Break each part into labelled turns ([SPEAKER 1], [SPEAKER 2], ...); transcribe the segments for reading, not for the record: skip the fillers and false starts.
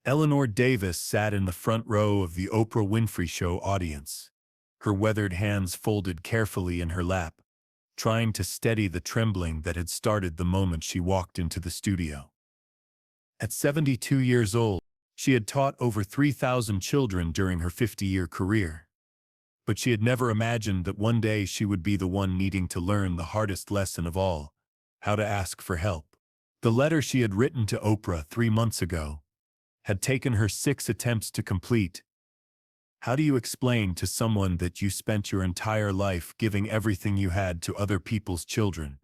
[SPEAKER 1] Eleanor Davis sat in the front row of the Oprah Winfrey Show audience, her weathered hands folded carefully in her lap, trying to steady the trembling that had started the moment she walked into the studio. At 72 years old, she had taught over 3,000 children during her 50-year career. But she had never imagined that one day she would be the one needing to learn the hardest lesson of all: how to ask for help. The letter she had written to Oprah 3 months ago had taken her 6 attempts to complete. How do you explain to someone that you spent your entire life giving everything you had to other people's children,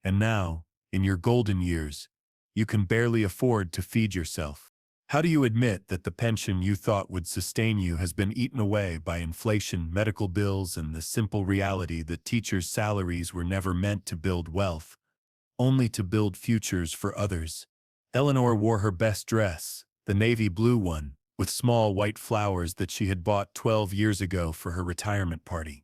[SPEAKER 1] and now, in your golden years, you can barely afford to feed yourself? How do you admit that the pension you thought would sustain you has been eaten away by inflation, medical bills, and the simple reality that teachers' salaries were never meant to build wealth, only to build futures for others? Eleanor wore her best dress, the navy blue one, with small white flowers that she had bought 12 years ago for her retirement party.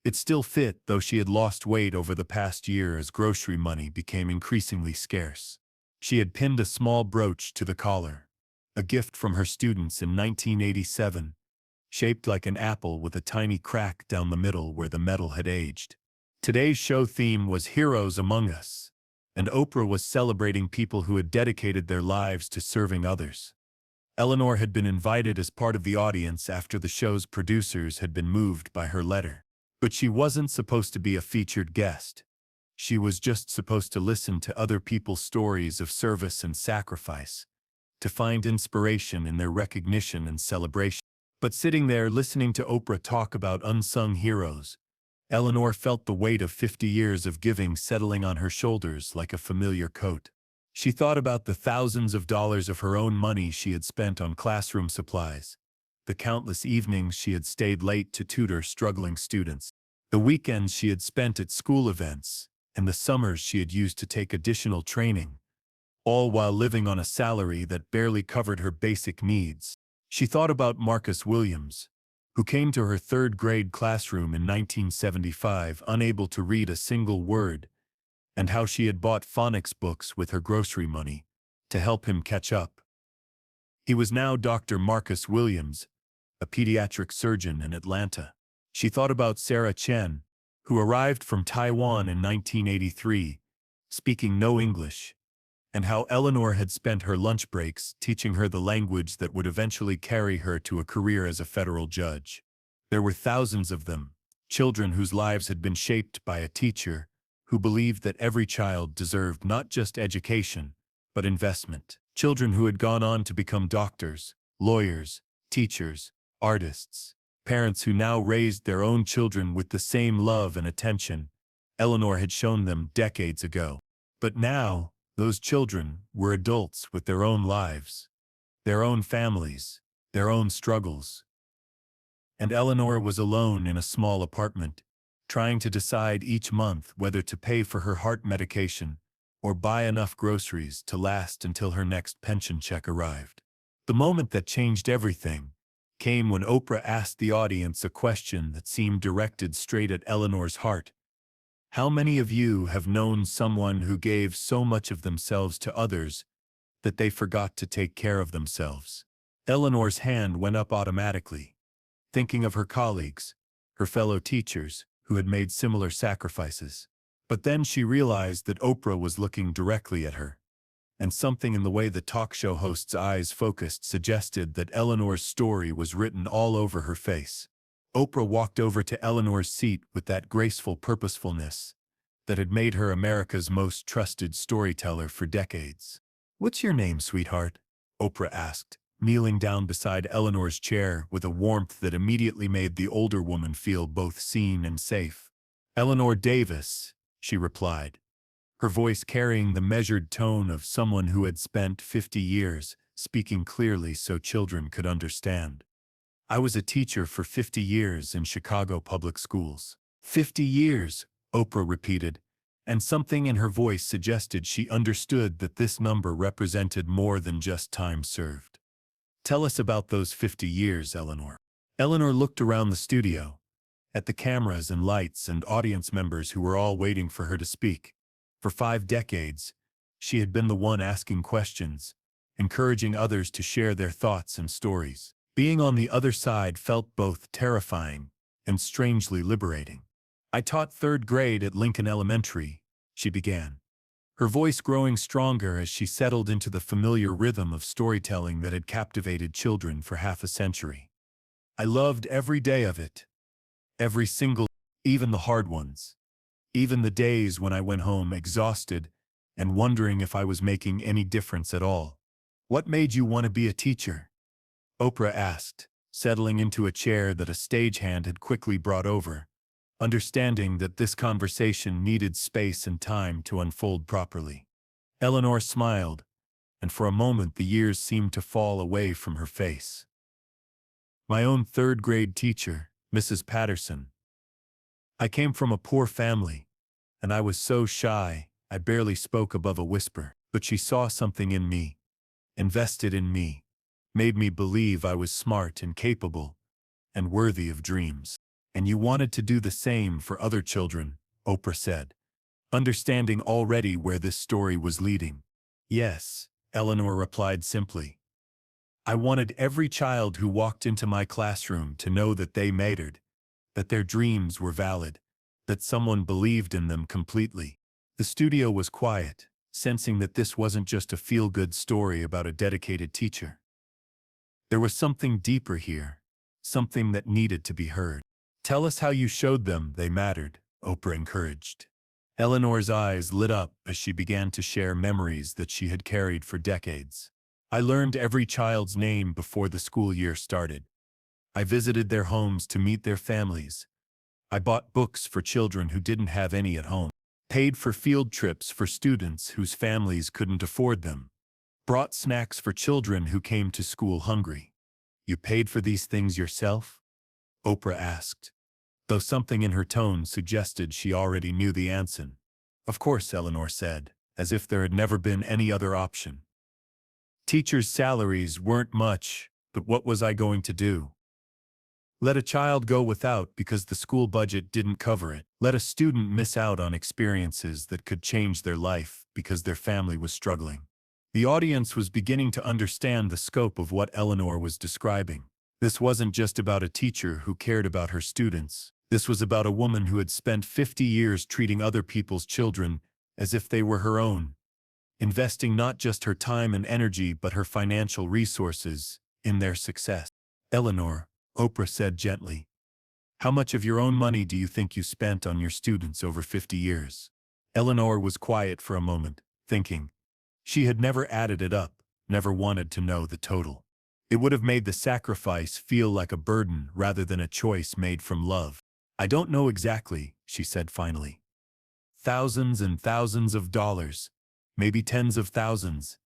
[SPEAKER 1] It still fit, though she had lost weight over the past year as grocery money became increasingly scarce. She had pinned a small brooch to the collar, a gift from her students in 1987, shaped like an apple with a tiny crack down the middle where the metal had aged. Today's show theme was Heroes Among Us, and Oprah was celebrating people who had dedicated their lives to serving others. Eleanor had been invited as part of the audience after the show's producers had been moved by her letter. But she wasn't supposed to be a featured guest. She was just supposed to listen to other people's stories of service and sacrifice, to find inspiration in their recognition and celebration. But sitting there listening to Oprah talk about unsung heroes, Eleanor felt the weight of 50 years of giving settling on her shoulders like a familiar coat. She thought about the thousands of dollars of her own money she had spent on classroom supplies, the countless evenings she had stayed late to tutor struggling students, the weekends she had spent at school events, and the summers she had used to take additional training, all while living on a salary that barely covered her basic needs. She thought about Marcus Williams, who came to her third-grade classroom in 1975 unable to read a single word, and how she had bought phonics books with her grocery money to help him catch up. He was now Dr. Marcus Williams, a pediatric surgeon in Atlanta. She thought about Sarah Chen, who arrived from Taiwan in 1983, speaking no English, and how Eleanor had spent her lunch breaks teaching her the language that would eventually carry her to a career as a federal judge. There were thousands of them, children whose lives had been shaped by a teacher who believed that every child deserved not just education, but investment. Children who had gone on to become doctors, lawyers, teachers, artists. Parents who now raised their own children with the same love and attention Eleanor had shown them decades ago. But now, those children were adults with their own lives, their own families, their own struggles. And Eleanor was alone in a small apartment, trying to decide each month whether to pay for her heart medication or buy enough groceries to last until her next pension check arrived. The moment that changed everything came when Oprah asked the audience a question that seemed directed straight at Eleanor's heart. How many of you have known someone who gave so much of themselves to others that they forgot to take care of themselves? Eleanor's hand went up automatically, thinking of her colleagues, her fellow teachers, who had made similar sacrifices. But then she realized that Oprah was looking directly at her, and something in the way the talk show host's eyes focused suggested that Eleanor's story was written all over her face. Oprah walked over to Eleanor's seat with that graceful purposefulness that had made her America's most trusted storyteller for decades. "What's your name, sweetheart?" Oprah asked, kneeling down beside Eleanor's chair with a warmth that immediately made the older woman feel both seen and safe. "Eleanor Davis," she replied, her voice carrying the measured tone of someone who had spent 50 years speaking clearly so children could understand. "I was a teacher for 50 years in Chicago public schools." 50 years, Oprah repeated, and something in her voice suggested she understood that this number represented more than just time served. "Tell us about those 50 years, Eleanor." Eleanor looked around the studio, at the cameras and lights and audience members who were all waiting for her to speak. For 5 decades, she had been the one asking questions, encouraging others to share their thoughts and stories. Being on the other side felt both terrifying and strangely liberating. I taught third grade at Lincoln Elementary, she began, her voice growing stronger as she settled into the familiar rhythm of storytelling that had captivated children for half a century. I loved every day of it, every single, even the hard ones, even the days when I went home exhausted and wondering if I was making any difference at all. What made you want to be a teacher? Oprah asked, settling into a chair that a stagehand had quickly brought over, understanding that this conversation needed space and time to unfold properly. Eleanor smiled, and for a moment the years seemed to fall away from her face. My own third-grade teacher, Mrs. Patterson. I came from a poor family, and I was so shy I barely spoke above a whisper, but she saw something in me, invested in me, made me believe I was smart and capable, and worthy of dreams. And you wanted to do the same for other children, Oprah said, understanding already where this story was leading. Yes, Eleanor replied simply. I wanted every child who walked into my classroom to know that they mattered, that their dreams were valid, that someone believed in them completely. The studio was quiet, sensing that this wasn't just a feel-good story about a dedicated teacher. There was something deeper here, something that needed to be heard. Tell us how you showed them they mattered, Oprah encouraged. Eleanor's eyes lit up as she began to share memories that she had carried for decades. I learned every child's name before the school year started. I visited their homes to meet their families. I bought books for children who didn't have any at home, paid for field trips for students whose families couldn't afford them, brought snacks for children who came to school hungry. You paid for these things yourself? Oprah asked, though something in her tone suggested she already knew the answer. Of course, Eleanor said, as if there had never been any other option. Teachers' salaries weren't much, but what was I going to do? Let a child go without because the school budget didn't cover it. Let a student miss out on experiences that could change their life because their family was struggling. The audience was beginning to understand the scope of what Eleanor was describing. This wasn't just about a teacher who cared about her students. This was about a woman who had spent 50 years treating other people's children as if they were her own, investing not just her time and energy but her financial resources in their success. Eleanor, Oprah said gently, how much of your own money do you think you spent on your students over 50 years? Eleanor was quiet for a moment, thinking. She had never added it up, never wanted to know the total. It would have made the sacrifice feel like a burden rather than a choice made from love. I don't know exactly, she said finally. Thousands and thousands of dollars, maybe tens of thousands.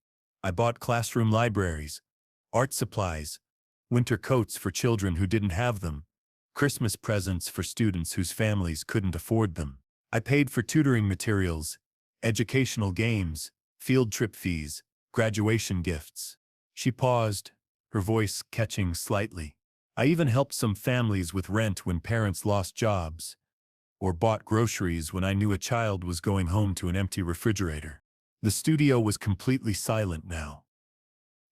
[SPEAKER 1] I bought classroom libraries, art supplies, winter coats for children who didn't have them, Christmas presents for students whose families couldn't afford them. I paid for tutoring materials, educational games, field trip fees, graduation gifts. She paused, her voice catching slightly. I even helped some families with rent when parents lost jobs, or bought groceries when I knew a child was going home to an empty refrigerator. The studio was completely silent now.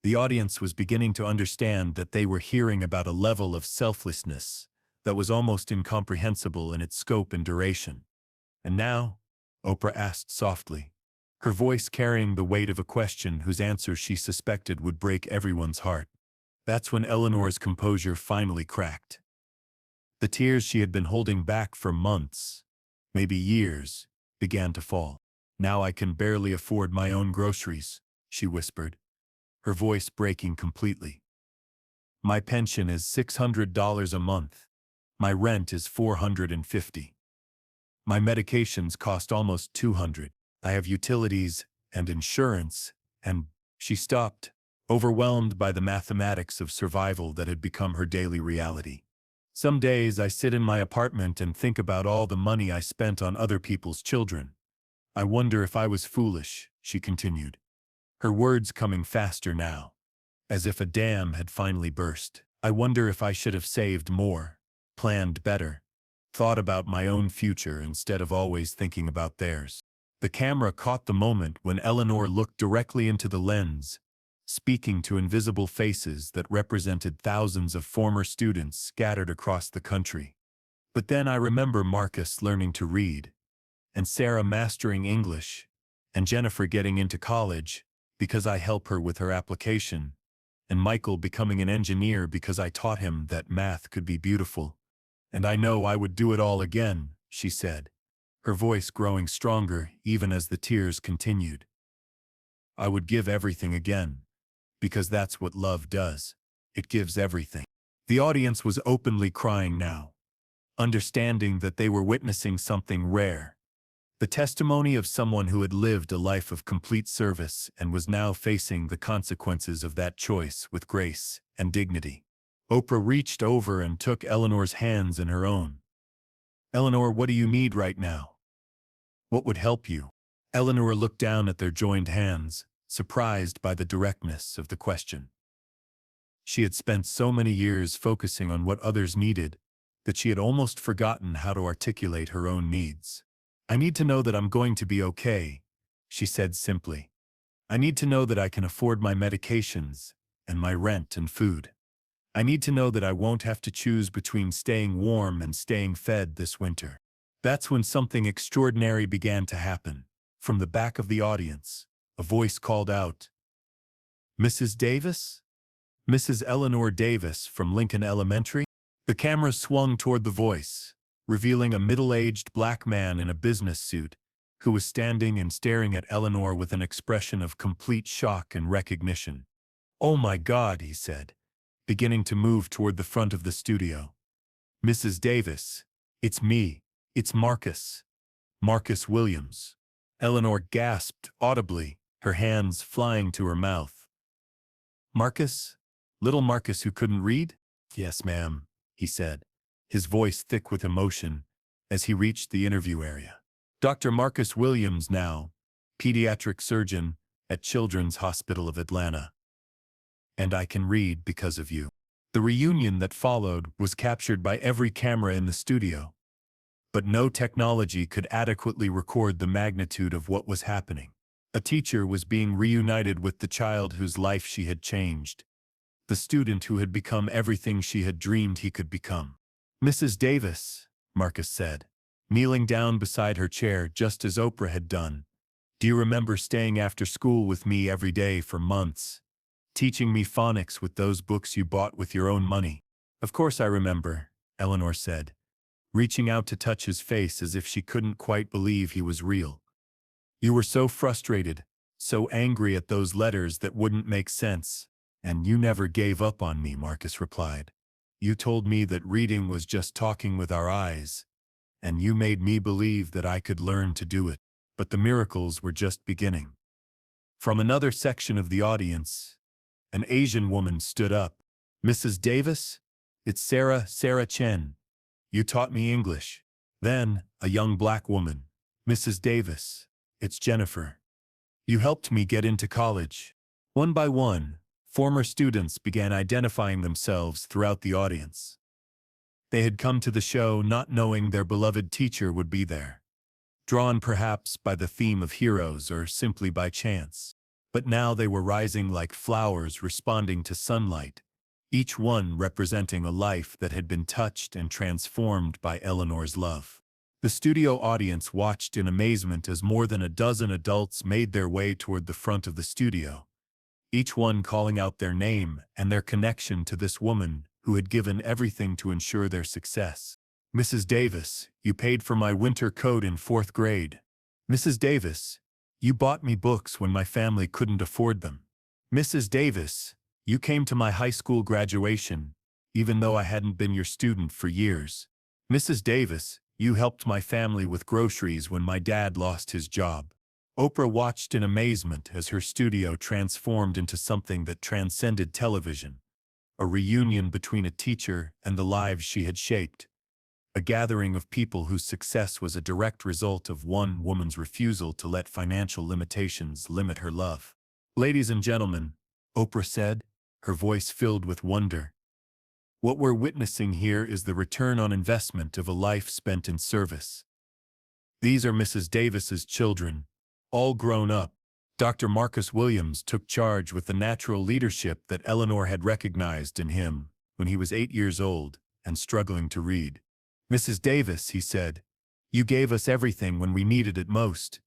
[SPEAKER 1] The audience was beginning to understand that they were hearing about a level of selflessness that was almost incomprehensible in its scope and duration. And now? Oprah asked softly, her voice carrying the weight of a question whose answer she suspected would break everyone's heart. That's when Eleanor's composure finally cracked. The tears she had been holding back for months, maybe years, began to fall. Now I can barely afford my own groceries, she whispered, her voice breaking completely. My pension is $600 a month. My rent is $450. My medications cost almost $200. I have utilities and insurance, and she stopped, overwhelmed by the mathematics of survival that had become her daily reality. Some days I sit in my apartment and think about all the money I spent on other people's children. I wonder if I was foolish, she continued, her words coming faster now, as if a dam had finally burst. I wonder if I should have saved more, planned better, thought about my own future instead of always thinking about theirs. The camera caught the moment when Eleanor looked directly into the lens, speaking to invisible faces that represented thousands of former students scattered across the country. But then I remember Marcus learning to read, and Sarah mastering English, and Jennifer getting into college because I help her with her application, and Michael becoming an engineer because I taught him that math could be beautiful. And I know I would do it all again, she said, her voice growing stronger even as the tears continued. I would give everything again, because that's what love does. It gives everything. The audience was openly crying now, understanding that they were witnessing something rare. The testimony of someone who had lived a life of complete service and was now facing the consequences of that choice with grace and dignity. Oprah reached over and took Eleanor's hands in her own. Eleanor, what do you need right now? What would help you? Eleanor looked down at their joined hands, surprised by the directness of the question. She had spent so many years focusing on what others needed that she had almost forgotten how to articulate her own needs. I need to know that I'm going to be okay, she said simply. I need to know that I can afford my medications and my rent and food. I need to know that I won't have to choose between staying warm and staying fed this winter. That's when something extraordinary began to happen. From the back of the audience, a voice called out, Mrs. Davis? Mrs. Eleanor Davis from Lincoln Elementary? The camera swung toward the voice, revealing a middle-aged black man in a business suit who was standing and staring at Eleanor with an expression of complete shock and recognition. Oh my God, he said, beginning to move toward the front of the studio. Mrs. Davis, it's me, it's Marcus. Marcus Williams. Eleanor gasped audibly, her hands flying to her mouth. Marcus? Little Marcus who couldn't read? Yes, ma'am, he said, his voice thick with emotion, as he reached the interview area. Dr. Marcus Williams now, pediatric surgeon at Children's Hospital of Atlanta. And I can read because of you. The reunion that followed was captured by every camera in the studio. But no technology could adequately record the magnitude of what was happening. A teacher was being reunited with the child whose life she had changed. The student who had become everything she had dreamed he could become. Mrs. Davis, Marcus said, kneeling down beside her chair just as Oprah had done. Do you remember staying after school with me every day for months, teaching me phonics with those books you bought with your own money? Of course I remember, Eleanor said, reaching out to touch his face as if she couldn't quite believe he was real. You were so frustrated, so angry at those letters that wouldn't make sense, and you never gave up on me, Marcus replied. You told me that reading was just talking with our eyes, and you made me believe that I could learn to do it. But the miracles were just beginning. From another section of the audience, an Asian woman stood up. Mrs. Davis, it's Sarah Chen. You taught me English. Then, a young black woman. Mrs. Davis, it's Jennifer. You helped me get into college. One by one, former students began identifying themselves throughout the audience. They had come to the show not knowing their beloved teacher would be there, drawn perhaps by the theme of heroes or simply by chance. But now they were rising like flowers responding to sunlight, each one representing a life that had been touched and transformed by Eleanor's love. The studio audience watched in amazement as more than a dozen adults made their way toward the front of the studio, each one calling out their name and their connection to this woman who had given everything to ensure their success. Mrs. Davis, you paid for my winter coat in 4th grade. Mrs. Davis, you bought me books when my family couldn't afford them. Mrs. Davis, you came to my high school graduation, even though I hadn't been your student for years. Mrs. Davis, you helped my family with groceries when my dad lost his job. Oprah watched in amazement as her studio transformed into something that transcended television, a reunion between a teacher and the lives she had shaped, a gathering of people whose success was a direct result of one woman's refusal to let financial limitations limit her love. Ladies and gentlemen, Oprah said, her voice filled with wonder, what we're witnessing here is the return on investment of a life spent in service. These are Mrs. Davis's children, all grown up, Dr. Marcus Williams took charge with the natural leadership that Eleanor had recognized in him when he was 8 years old and struggling to read. "Mrs. Davis," he said, "you gave us everything when we needed it most.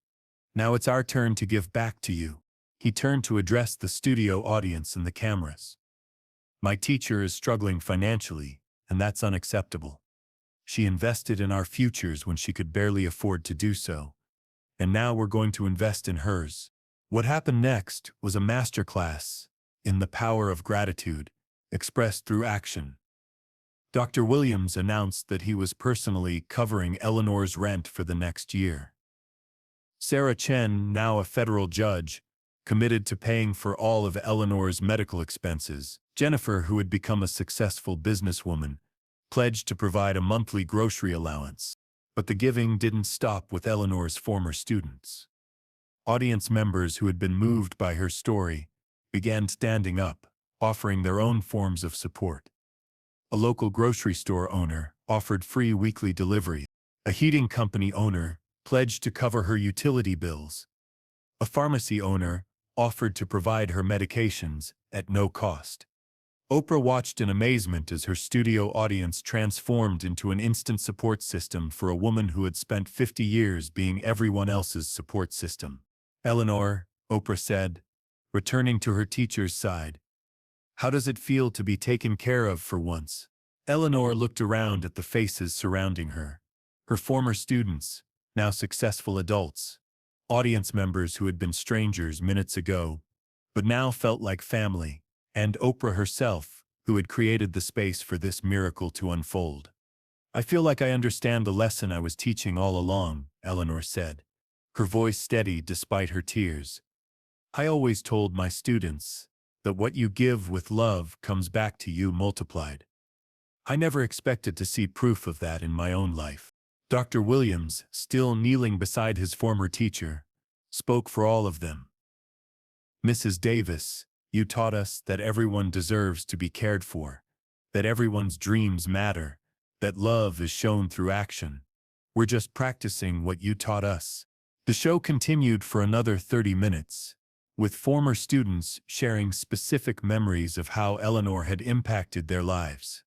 [SPEAKER 1] Now it's our turn to give back to you." He turned to address the studio audience and the cameras. "My teacher is struggling financially, and that's unacceptable. She invested in our futures when she could barely afford to do so, and now we're going to invest in hers." What happened next was a masterclass in the power of gratitude, expressed through action. Dr. Williams announced that he was personally covering Eleanor's rent for the next year. Sarah Chen, now a federal judge, committed to paying for all of Eleanor's medical expenses. Jennifer, who had become a successful businesswoman, pledged to provide a monthly grocery allowance. But the giving didn't stop with Eleanor's former students. Audience members who had been moved by her story began standing up, offering their own forms of support. A local grocery store owner offered free weekly delivery. A heating company owner pledged to cover her utility bills. A pharmacy owner offered to provide her medications at no cost. Oprah watched in amazement as her studio audience transformed into an instant support system for a woman who had spent 50 years being everyone else's support system. "Eleanor," Oprah said, returning to her teacher's side, "how does it feel to be taken care of for once?" Eleanor looked around at the faces surrounding her. Her former students, now successful adults. Audience members who had been strangers minutes ago, but now felt like family. And Oprah herself, who had created the space for this miracle to unfold. "I feel like I understand the lesson I was teaching all along," Eleanor said, her voice steady despite her tears. "I always told my students that what you give with love comes back to you multiplied. I never expected to see proof of that in my own life." Dr. Williams, still kneeling beside his former teacher, spoke for all of them. "Mrs. Davis, you taught us that everyone deserves to be cared for, that everyone's dreams matter, that love is shown through action. We're just practicing what you taught us." The show continued for another 30 minutes, with former students sharing specific memories of how Eleanor had impacted their lives.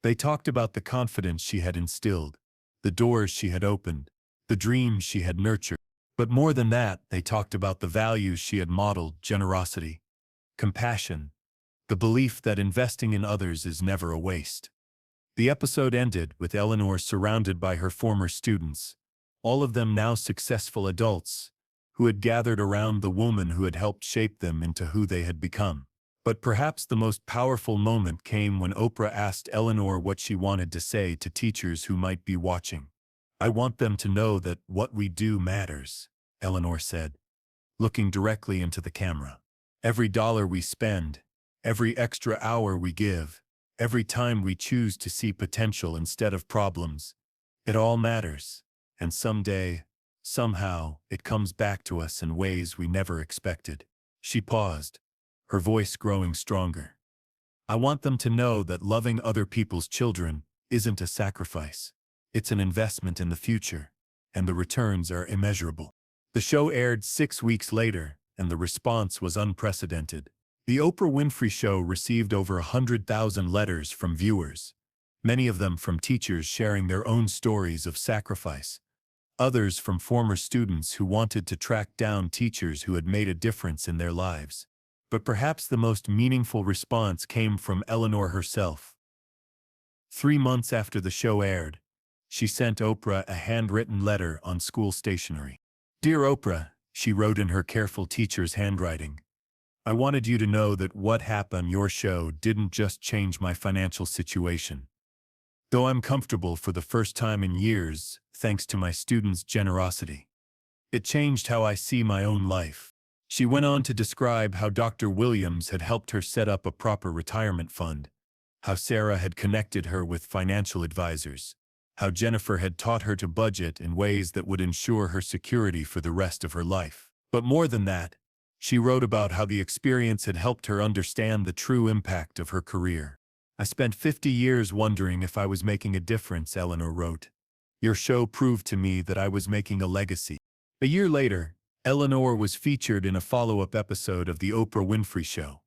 [SPEAKER 1] They talked about the confidence she had instilled, the doors she had opened, the dreams she had nurtured. But more than that, they talked about the values she had modeled: generosity, compassion, the belief that investing in others is never a waste. The episode ended with Eleanor surrounded by her former students, all of them now successful adults, who had gathered around the woman who had helped shape them into who they had become. But perhaps the most powerful moment came when Oprah asked Eleanor what she wanted to say to teachers who might be watching. "I want them to know that what we do matters," Eleanor said, looking directly into the camera. "Every dollar we spend, every extra hour we give, every time we choose to see potential instead of problems, it all matters. And someday, somehow, it comes back to us in ways we never expected." She paused, her voice growing stronger. "I want them to know that loving other people's children isn't a sacrifice. It's an investment in the future, and the returns are immeasurable." The show aired 6 weeks later, and the response was unprecedented. The Oprah Winfrey Show received over 100,000 letters from viewers, many of them from teachers sharing their own stories of sacrifice, others from former students who wanted to track down teachers who had made a difference in their lives. But perhaps the most meaningful response came from Eleanor herself. 3 months after the show aired, she sent Oprah a handwritten letter on school stationery. "Dear Oprah," she wrote in her careful teacher's handwriting, "I wanted you to know that what happened on your show didn't just change my financial situation. Though I'm comfortable for the first time in years, thanks to my students' generosity, it changed how I see my own life." She went on to describe how Dr. Williams had helped her set up a proper retirement fund, how Sarah had connected her with financial advisors, how Jennifer had taught her to budget in ways that would ensure her security for the rest of her life. But more than that, she wrote about how the experience had helped her understand the true impact of her career. "I spent 50 years wondering if I was making a difference," Eleanor wrote. "Your show proved to me that I was making a legacy." A year later, Eleanor was featured in a follow-up episode of The Oprah Winfrey Show.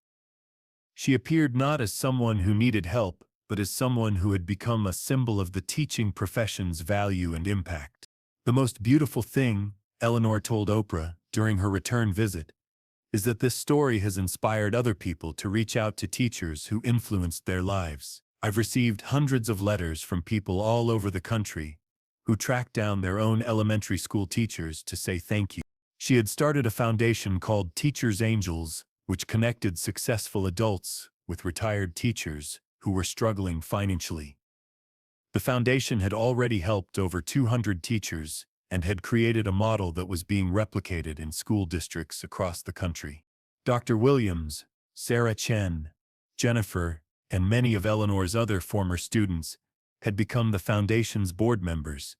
[SPEAKER 1] She appeared not as someone who needed help, but as someone who had become a symbol of the teaching profession's value and impact. The most beautiful thing, Eleanor told Oprah during her return visit, is that this story has inspired other people to reach out to teachers who influenced their lives. I've received hundreds of letters from people all over the country who tracked down their own elementary school teachers to say thank you. She had started a foundation called Teachers Angels, which connected successful adults with retired teachers who were struggling financially. The foundation had already helped over 200 teachers and had created a model that was being replicated in school districts across the country. Dr. Williams, Sarah Chen, Jennifer, and many of Eleanor's other former students had become the foundation's board members,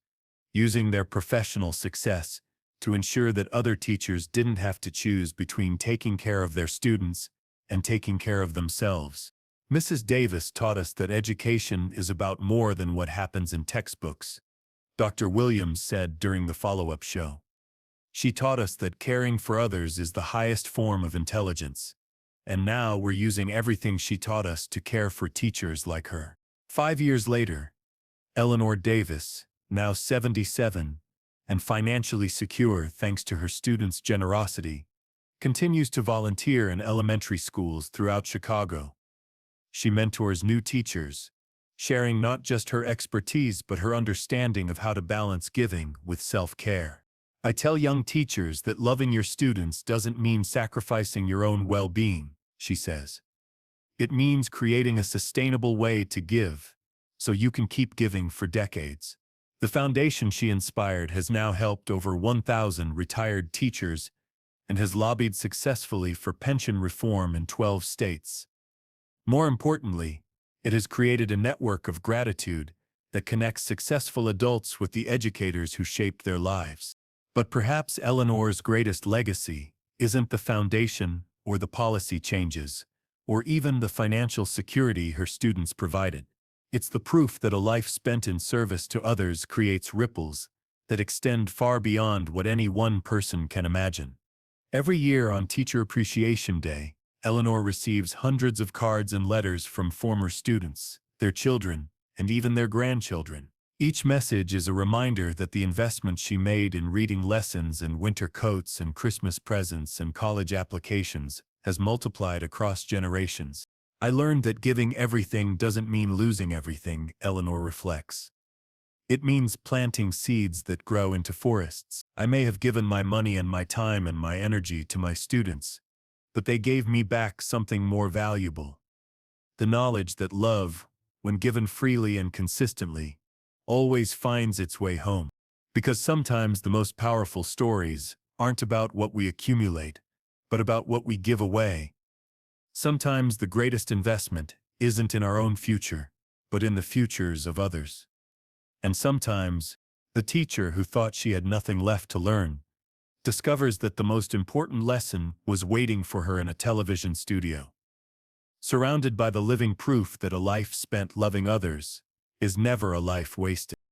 [SPEAKER 1] using their professional success to ensure that other teachers didn't have to choose between taking care of their students and taking care of themselves. Mrs. Davis taught us that education is about more than what happens in textbooks, Dr. Williams said during the follow-up show. She taught us that caring for others is the highest form of intelligence, and now we're using everything she taught us to care for teachers like her. 5 years later, Eleanor Davis, now 77, and financially secure thanks to her students' generosity, continues to volunteer in elementary schools throughout Chicago. She mentors new teachers, sharing not just her expertise but her understanding of how to balance giving with self-care. I tell young teachers that loving your students doesn't mean sacrificing your own well-being, she says. It means creating a sustainable way to give, so you can keep giving for decades. The foundation she inspired has now helped over 1,000 retired teachers and has lobbied successfully for pension reform in 12 states. More importantly, it has created a network of gratitude that connects successful adults with the educators who shaped their lives. But perhaps Eleanor's greatest legacy isn't the foundation or the policy changes, or even the financial security her students provided. It's the proof that a life spent in service to others creates ripples that extend far beyond what any one person can imagine. Every year on Teacher Appreciation Day, Eleanor receives hundreds of cards and letters from former students, their children, and even their grandchildren. Each message is a reminder that the investment she made in reading lessons and winter coats and Christmas presents and college applications has multiplied across generations. I learned that giving everything doesn't mean losing everything, Eleanor reflects. It means planting seeds that grow into forests. I may have given my money and my time and my energy to my students, but they gave me back something more valuable. The knowledge that love, when given freely and consistently, always finds its way home. Because sometimes the most powerful stories aren't about what we accumulate, but about what we give away. Sometimes the greatest investment isn't in our own future, but in the futures of others. And sometimes, the teacher who thought she had nothing left to learn discovers that the most important lesson was waiting for her in a television studio. Surrounded by the living proof that a life spent loving others is never a life wasted.